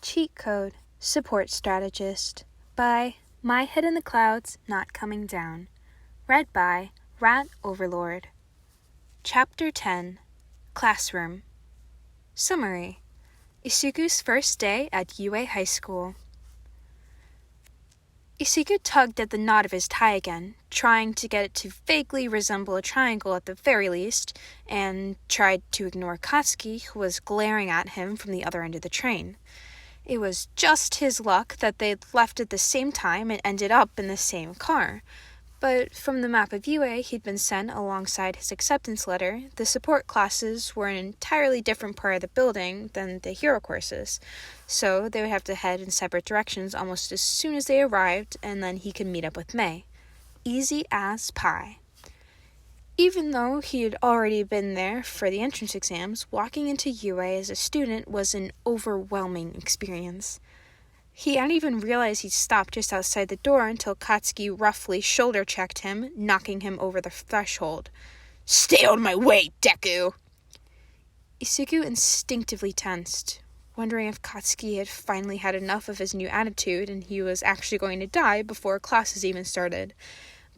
Cheat Code Support Strategist by myheadinthecoudsnotcomingdown. Read by Rat Overlord. Chapter 10 Classroom. Summary: Isuku's first day at UA High School. Isuku tugged at the knot of his tie again, trying to get it to vaguely resemble a triangle at the very least, and tried to ignore Katsuki, who was glaring at him from the other end of the train. It was just his luck that they'd left at the same time and ended up in the same car. But from the map of UA he'd been sent alongside his acceptance letter, the support classes were in an entirely different part of the building than the hero courses, so they would have to head in separate directions almost as soon as they arrived, and then he could meet up with May. Easy as pie. Even though he had already been there for the entrance exams, walking into UA as a student was an overwhelming experience. He hadn't even realized he'd stopped just outside the door until Katsuki roughly shoulder-checked him, knocking him over the threshold. "Stay out of my way, Deku!" Isuku instinctively tensed, wondering if Katsuki had finally had enough of his new attitude and he was actually going to die before classes even started.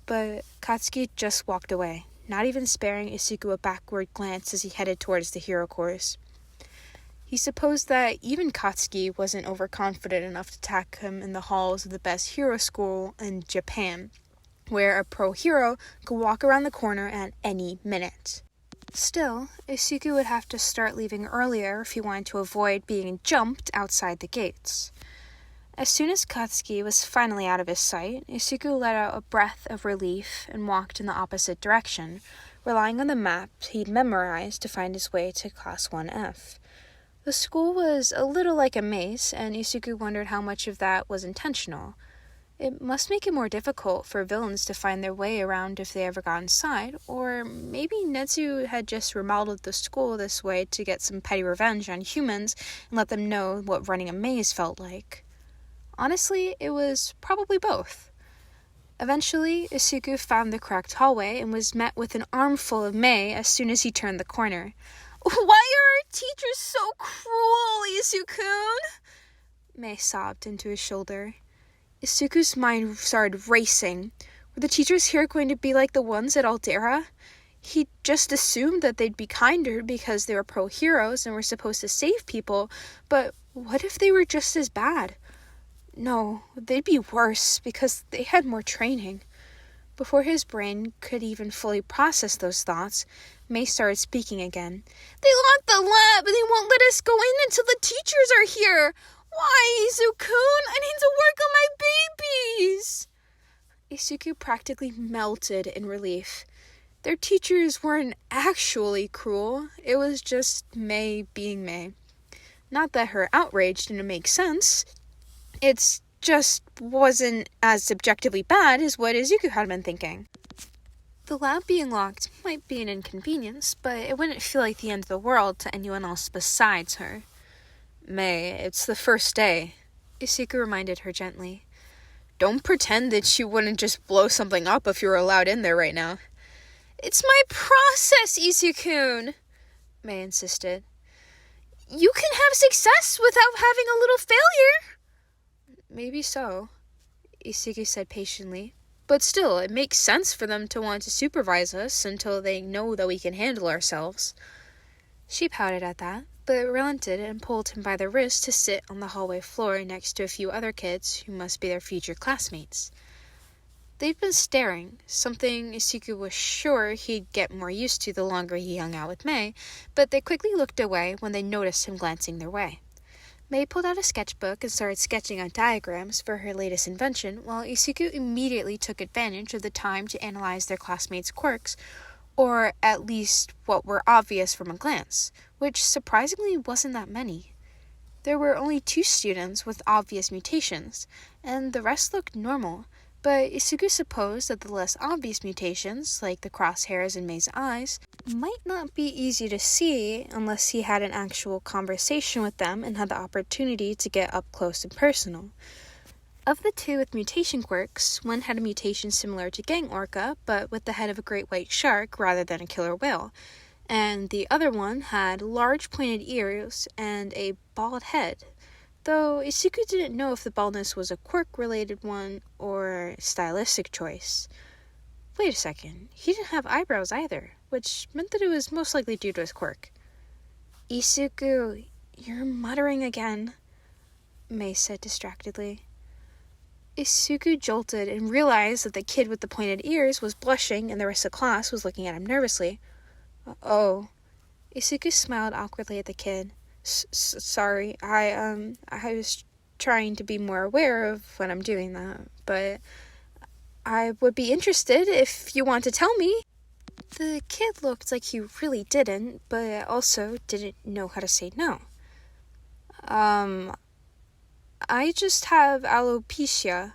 But Katsuki just walked away, not even sparing Isuku a backward glance as he headed towards the hero course. He supposed that even Katsuki wasn't overconfident enough to attack him in the halls of the best hero school in Japan, where a pro hero could walk around the corner at any minute. Still, Isuku would have to start leaving earlier if he wanted to avoid being jumped outside the gates. As soon as Katsuki was finally out of his sight, Isuku let out a breath of relief and walked in the opposite direction, relying on the map he'd memorized to find his way to Class 1F. The school was a little like a maze, and Isuku wondered how much of that was intentional. It must make it more difficult for villains to find their way around if they ever got inside, or maybe Netsu had just remodeled the school this way to get some petty revenge on humans and let them know what running a maze felt like. Honestly, it was probably both. Eventually, Isuku found the correct hallway and was met with an armful of Mei as soon as he turned the corner. "Why are our teachers so cruel, Isuku-kun?" Mei sobbed into his shoulder. Isuku's mind started racing. Were the teachers here going to be like the ones at Aldera? He just assumed that they'd be kinder because they were pro-heroes and were supposed to save people, but what if they were just as bad? No, they'd be worse because they had more training. Before his brain could even fully process those thoughts, Mei started speaking again. "They locked the lab and they won't let us go in until the teachers are here. Why, Izu-kun? I need to work on my babies!" Isuku practically melted in relief. Their teachers weren't actually cruel. It was just Mei being Mei. Not that her outrage didn't make sense. It just wasn't as objectively bad as what Izuku had been thinking. The lab being locked might be an inconvenience, but it wouldn't feel like the end of the world to anyone else besides her. "Mei, it's the first day," Isuku reminded her gently. "Don't pretend that you wouldn't just blow something up if you were allowed in there right now." "It's my process, Izu-kun," Mei insisted. "You can have success without having a little failure." "Maybe so," Isuku said patiently. "But still, it makes sense for them to want to supervise us until they know that we can handle ourselves." She pouted at that, but relented and pulled him by the wrist to sit on the hallway floor next to a few other kids who must be their future classmates. They'd been staring, something Isuku was sure he'd get more used to the longer he hung out with Mei, but they quickly looked away when they noticed him glancing their way. Mei pulled out a sketchbook and started sketching out diagrams for her latest invention, while Isuku immediately took advantage of the time to analyze their classmates' quirks, or at least what were obvious from a glance, which surprisingly wasn't that many. There were only 2 students with obvious mutations, and the rest looked normal, but Isuku supposed that the less obvious mutations, like the crosshairs in Mei's eyes, might not be easy to see unless he had an actual conversation with them and had the opportunity to get up close and personal. Of the 2 with mutation quirks, one had a mutation similar to Gang Orca, but with the head of a great white shark rather than a killer whale, and the other one had large pointed ears and a bald head. though Isuku didn't know if the baldness was a quirk-related one or a stylistic choice. Wait a second, he didn't have eyebrows either, which meant that it was most likely due to his quirk. Isuku, you're muttering again, Mei said distractedly. Isuku jolted and realized that the kid with the pointed ears was blushing and the rest of the class was looking at him nervously. Oh. Isuku smiled awkwardly at the kid. Sorry, I was trying to be more aware of when I'm doing that, but I would be interested if you want to tell me. The kid looked like he really didn't, but also didn't know how to say no. I just have alopecia.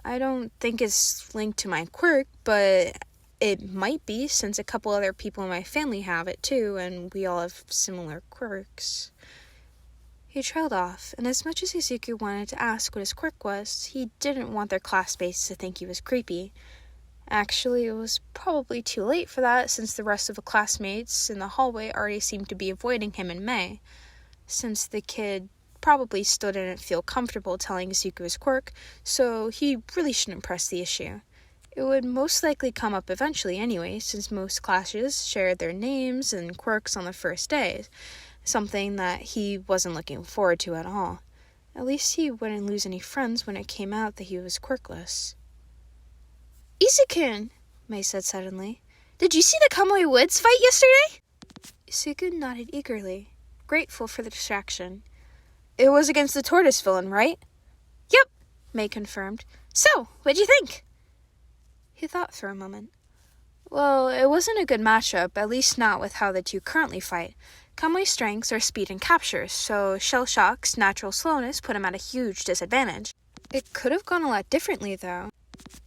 I don't think it's linked to my quirk, but it might be since a couple other people in my family have it too, and we all have similar quirks. He trailed off, and as much as Isuku wanted to ask what his quirk was, he didn't want their classmates to think he was creepy. Actually, it was probably too late for that, since the rest of the classmates in the hallway already seemed to be avoiding him and Mei. Since the kid probably still didn't feel comfortable telling Isuku his quirk, so he really shouldn't press the issue. It would most likely come up eventually anyway, since most classes shared their names and quirks on the first day, something that he wasn't looking forward to at all. At least he wouldn't lose any friends when it came out that he was quirkless. Isuku, Mei said suddenly. Did you see the Kamui Woods fight yesterday? Isuku nodded eagerly, grateful for the distraction. It was against the tortoise villain, right? Yep, Mei confirmed. So, what'd you think? He thought for a moment. Well, it wasn't a good matchup, at least not with how the two currently fight. Kamui's strengths are speed and capture, so Shell Shock's natural slowness put him at a huge disadvantage. It could have gone a lot differently, though.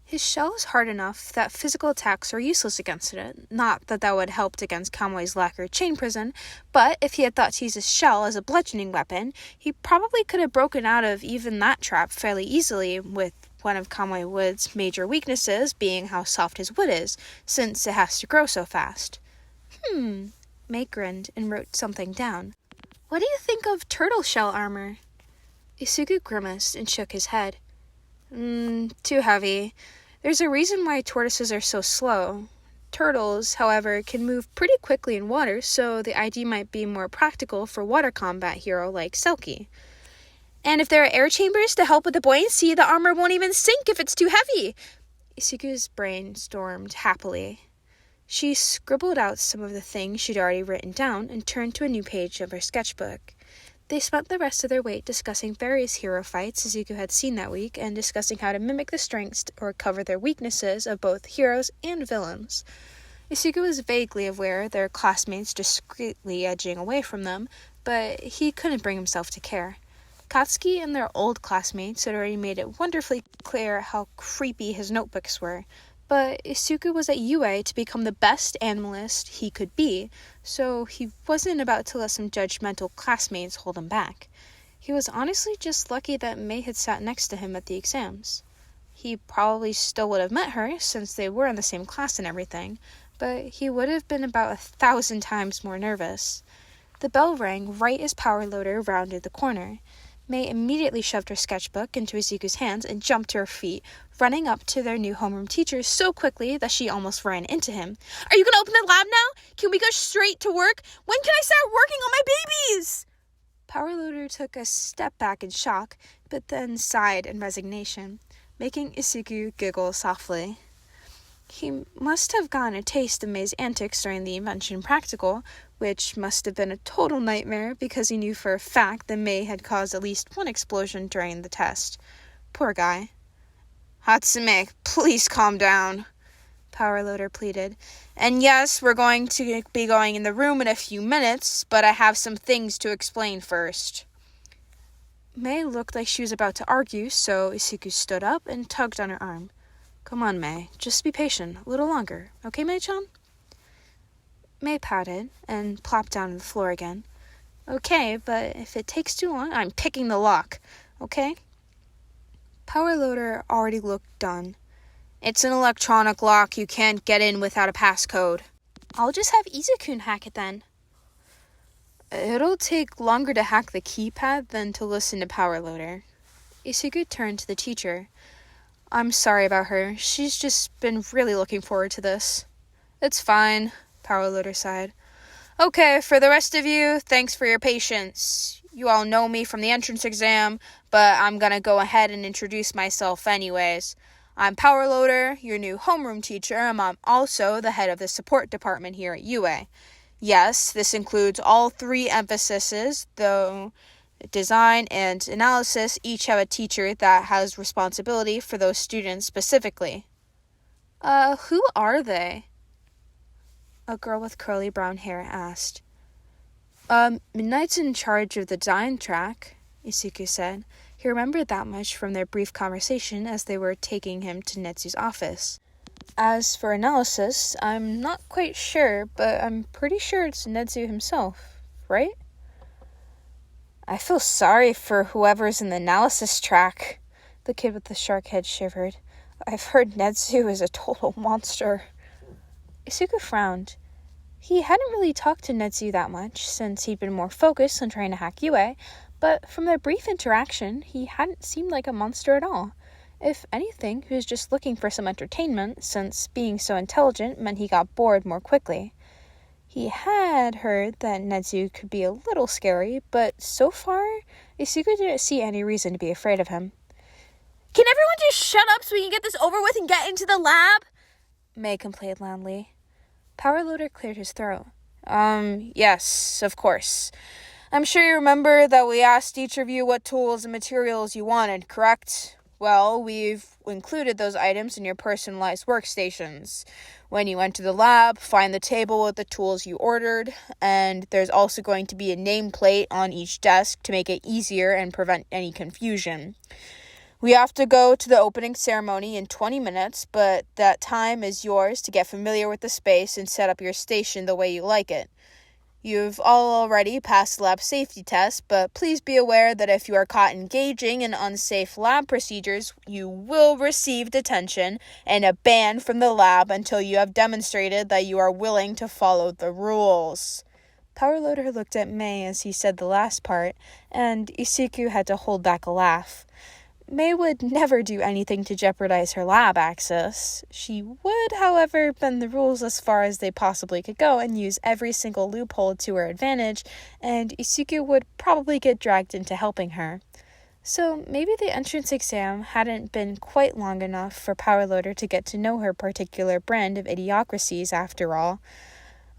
His shell is hard enough that physical attacks are useless against it. Not that that would have helped against Kamui's lacquered chain prison, but if he had thought to use his shell as a bludgeoning weapon, he probably could have broken out of even that trap fairly easily, with one of Kamui Wood's major weaknesses being how soft his wood is, since it has to grow so fast. Mei grinned and wrote something down. What do you think of turtle shell armor? Isuku grimaced and shook his head. Too heavy. There's a reason why tortoises are so slow. Turtles, however, can move pretty quickly in water, so the idea might be more practical for water combat hero like Selkie. And if there are air chambers to help with the buoyancy, the armor won't even sink if it's too heavy. Isuku's brain stormed happily. She scribbled out some of the things she'd already written down and turned to a new page of her sketchbook. They spent the rest of their wait discussing various hero fights Isuku had seen that week and discussing how to mimic the strengths or cover their weaknesses of both heroes and villains. Isuku was vaguely aware of their classmates discreetly edging away from them, but he couldn't bring himself to care. Katsuki and their old classmates had already made it wonderfully clear how creepy his notebooks were, but Isuku was at UA to become the best animalist he could be, so he wasn't about to let some judgmental classmates hold him back. He was honestly just lucky that Mei had sat next to him at the exams. He probably still would have met her, since they were in the same class and everything, but he would have been about 1,000 times more nervous. The bell rang right as Power Loader rounded the corner. Mei immediately shoved her sketchbook into Izuku's hands and jumped to her feet, running up to their new homeroom teacher so quickly that she almost ran into him. Are you going to open the lab now? Can we go straight to work? When can I start working on my babies? Power Loader took a step back in shock, but then sighed in resignation, making Izuku giggle softly. He must have gotten a taste of Mei's antics during the invention practical, which must have been a total nightmare because he knew for a fact that Mei had caused at least one explosion during the test. Poor guy. Hatsume, please calm down, Power Loader pleaded. And yes, we're going to be going in the room in a few minutes, but I have some things to explain first. Mei looked like she was about to argue, so Isuku stood up and tugged on her arm. Come on, Mei. Just be patient. A little longer. Okay, Mei-chan? Mei pouted and plopped down on the floor again. Okay, but if it takes too long, I'm picking the lock. Okay? Power Loader already looked done. It's an electronic lock. You can't get in without a passcode. I'll just have Izuku hack it then. It'll take longer to hack the keypad than to listen to PowerLoader. Isuku turned to the teacher. I'm sorry about her. She's just been really looking forward to this. It's fine, PowerLoader sighed. Okay, for the rest of you, thanks for your patience. You all know me from the entrance exam, but I'm gonna go ahead and introduce myself anyways. I'm PowerLoader, your new homeroom teacher, and I'm also the head of the support department here at UA. Yes, this includes all 3 emphases, though design and analysis each have a teacher that has responsibility for those students specifically. Who are they? A girl with curly brown hair asked. Midnight's in charge of the design track, Isuku said. He remembered that much from their brief conversation as they were taking him to Netsu's office. As for analysis, I'm not quite sure, but I'm pretty sure it's Netsu himself, right? I feel sorry for whoever's in the analysis track, the kid with the shark head shivered. I've heard Netsu is a total monster. Isuku frowned. He hadn't really talked to Netsu that much, since he'd been more focused on trying to hack UA, but from their brief interaction, he hadn't seemed like a monster at all. If anything, he was just looking for some entertainment, since being so intelligent meant he got bored more quickly. He had heard that Netsu could be a little scary, but so far, Isuku didn't see any reason to be afraid of him. Can everyone just shut up so we can get this over with and get into the lab? May complained loudly. PowerLoader cleared his throat. Yes, of course. I'm sure you remember that we asked each of you what tools and materials you wanted, correct? Well, we've included those items in your personalized workstations. When you enter the lab, find the table with the tools you ordered, and there's also going to be a nameplate on each desk to make it easier and prevent any confusion. We have to go to the opening ceremony in 20 minutes, but that time is yours to get familiar with the space and set up your station the way you like it. You've all already passed the lab safety test, but please be aware that if you are caught engaging in unsafe lab procedures, you will receive detention and a ban from the lab until you have demonstrated that you are willing to follow the rules. PowerLoader looked at May as he said the last part, and Isuku had to hold back a laugh. May would never do anything to jeopardize her lab access. She would, however, bend the rules as far as they possibly could go and use every single loophole to her advantage, and Isuku would probably get dragged into helping her. So maybe the entrance exam hadn't been quite long enough for PowerLoader to get to know her particular brand of idiocracies after all.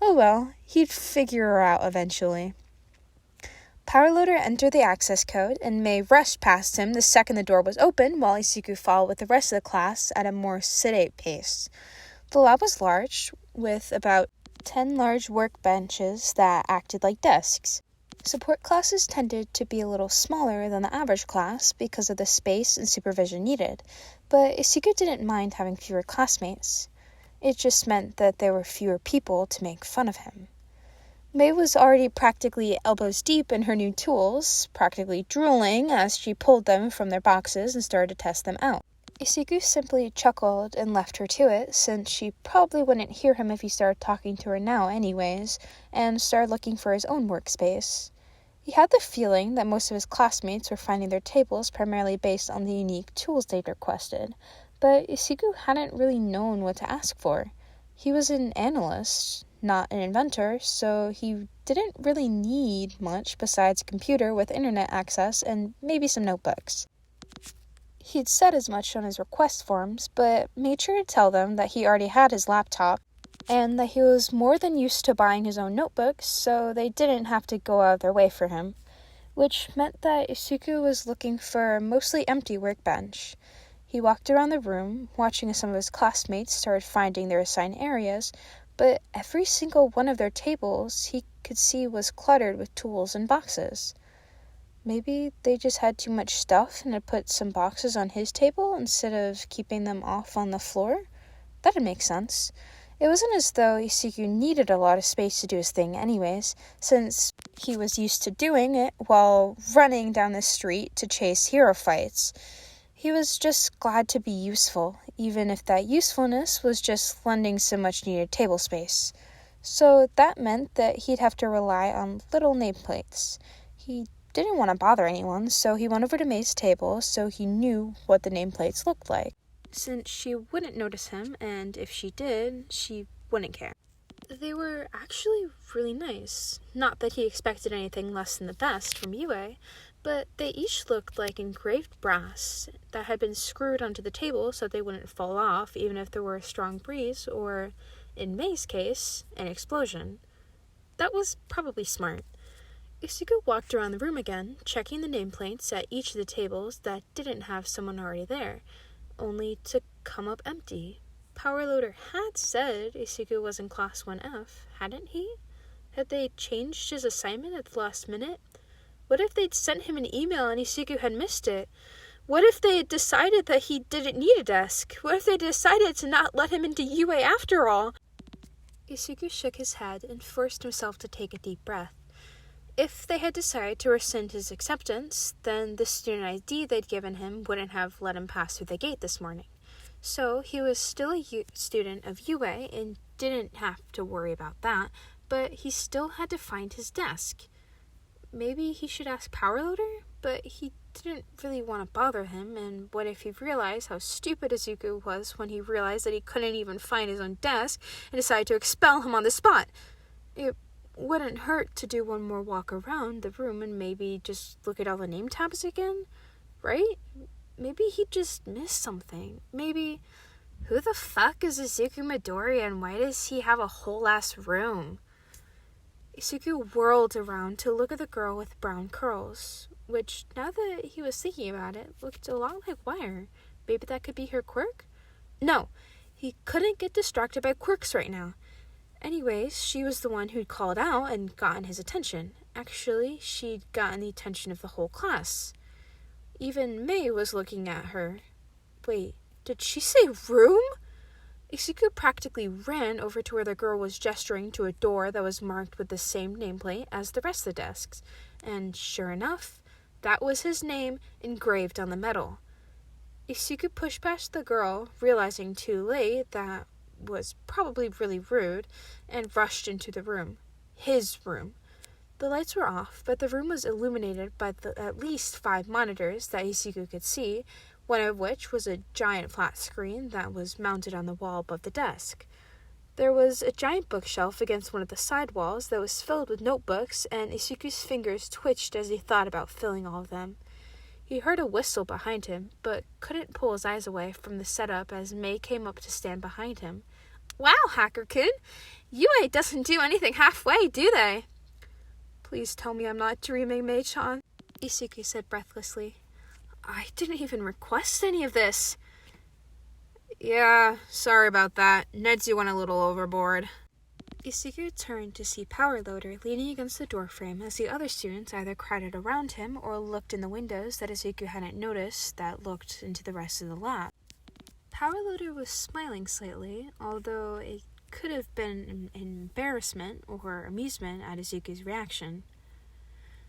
Oh well, he'd figure her out eventually. PowerLoader entered the access code, and May rushed past him the second the door was open, while Isuku followed with the rest of the class at a more sedate pace. The lab was large, with about 10 large workbenches that acted like desks. Support classes tended to be a little smaller than the average class because of the space and supervision needed, but Isuku didn't mind having fewer classmates. It just meant that there were fewer people to make fun of him. May was already practically elbows deep in her new tools, practically drooling as she pulled them from their boxes and started to test them out. Isuku simply chuckled and left her to it, since she probably wouldn't hear him if he started talking to her now anyways, and started looking for his own workspace. He had the feeling that most of his classmates were finding their tables primarily based on the unique tools they'd requested, but Isuku hadn't really known what to ask for. He was an analyst, not an inventor, so he didn't really need much besides a computer with internet access and maybe some notebooks. He'd said as much on his request forms, but made sure to tell them that he already had his laptop and that he was more than used to buying his own notebooks, so they didn't have to go out of their way for him, which meant that Isuku was looking for a mostly empty workbench. He walked around the room, watching as some of his classmates started finding their assigned areas, but every single one of their tables he could see was cluttered with tools and boxes. Maybe they just had too much stuff and had put some boxes on his table instead of keeping them off on the floor? That'd make sense. It wasn't as though Isuku needed a lot of space to do his thing anyways, since he was used to doing it while running down the street to chase hero fights. He was just glad to be useful, even if that usefulness was just lending some much-needed table space. So that meant that he'd have to rely on little nameplates. He didn't want to bother anyone, so he went over to May's table so he knew what the nameplates looked like, since she wouldn't notice him, and if she did, she wouldn't care. They were actually really nice. Not that he expected anything less than the best from UA, but they each looked like engraved brass that had been screwed onto the table so they wouldn't fall off even if there were a strong breeze or, in May's case, an explosion. That was probably smart. Isuku walked around the room again, checking the nameplates at each of the tables that didn't have someone already there, only to come up empty. Powerloader had said Isuku was in Class 1F, hadn't he? Had they changed his assignment at the last minute? What if they'd sent him an email and Isuku had missed it? What if they had decided that he didn't need a desk? What if they decided to not let him into UA after all? Isuku shook his head and forced himself to take a deep breath. If they had decided to rescind his acceptance, then the student ID they'd given him wouldn't have let him pass through the gate this morning. So he was still a student of UA and didn't have to worry about that, but he still had to find his desk. Maybe he should ask Powerloader, but he didn't really want to bother him, and what if he realized how stupid Isuku was when he realized that he couldn't even find his own desk and decided to expel him on the spot? It wouldn't hurt to do one more walk around the room and maybe just look at all the name tabs again, right? Maybe he just missed something. Maybe, who the fuck is Isuku Midoriya and why does he have a whole ass room? Isuku whirled around to look at the girl with brown curls, which, now that he was thinking about it, looked a lot like wire. Maybe that could be her quirk? No, he couldn't get distracted by quirks right now. Anyways, she was the one who'd called out and gotten his attention. Actually, she'd gotten the attention of the whole class. Even May was looking at her. Wait, did she say room? Isuku practically ran over to where the girl was gesturing to a door that was marked with the same nameplate as the rest of the desks. And sure enough, that was his name engraved on the metal. Isuku pushed past the girl, realizing too late that was probably really rude, and rushed into the room. His room. The lights were off, but the room was illuminated by at least 5 monitors that Isuku could see, one of which was a giant flat screen that was mounted on the wall above the desk. There was a giant bookshelf against one of the side walls that was filled with notebooks, and Isuku's fingers twitched as he thought about filling all of them. He heard a whistle behind him, but couldn't pull his eyes away from the setup as May came up to stand behind him. Wow, Hacker-kun! UA doesn't do anything halfway, do they? Please tell me I'm not dreaming, Mei-chan, Isuku said breathlessly. I didn't even request any of this. Yeah, sorry about that. Netsu went a little overboard. Isuku turned to see Powerloader leaning against the doorframe as the other students either crowded around him or looked in the windows that Isuku hadn't noticed that looked into the rest of the lab. Powerloader was smiling slightly, although it could have been an embarrassment or amusement at Izuku's reaction.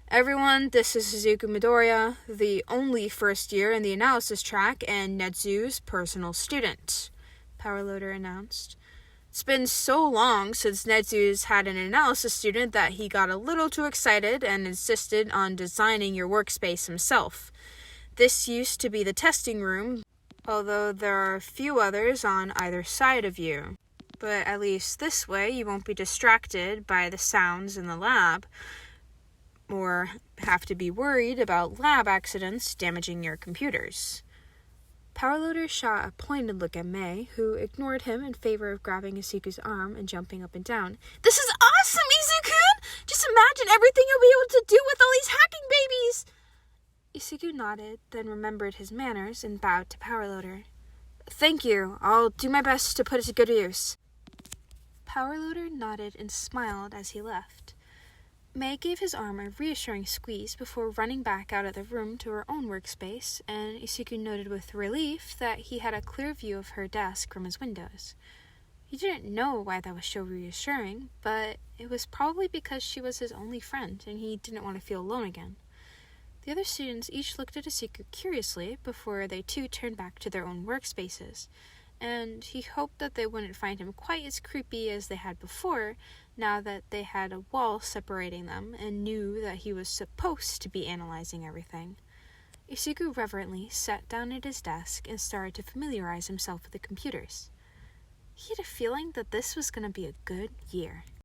Everyone, this is Izuku Midoriya, the only first year in the analysis track and Netsu's personal student, Powerloader announced. It's been so long since Netsu's had an analysis student that he got a little too excited and insisted on designing your workspace himself. This used to be the testing room, although there are a few others on either side of you. But at least this way you won't be distracted by the sounds in the lab, or have to be worried about lab accidents damaging your computers. Powerloader shot a pointed look at May, who ignored him in favor of grabbing Isuku's arm and jumping up and down. This is awesome, Izuku! Just imagine everything you'll be able to do with all these hacking babies! Isuku nodded, then remembered his manners and bowed to Powerloader. Thank you. I'll do my best to put it to good use. Powerloader nodded and smiled as he left. May gave his arm a reassuring squeeze before running back out of the room to her own workspace, and Isuku noted with relief that he had a clear view of her desk from his windows. He didn't know why that was so reassuring, but it was probably because she was his only friend, and he didn't want to feel alone again. The other students each looked at Isuku curiously before they too turned back to their own workspaces, and he hoped that they wouldn't find him quite as creepy as they had before, now that they had a wall separating them and knew that he was supposed to be analyzing everything. Isugu reverently sat down at his desk and started to familiarize himself with the computers. He had a feeling that this was going to be a good year.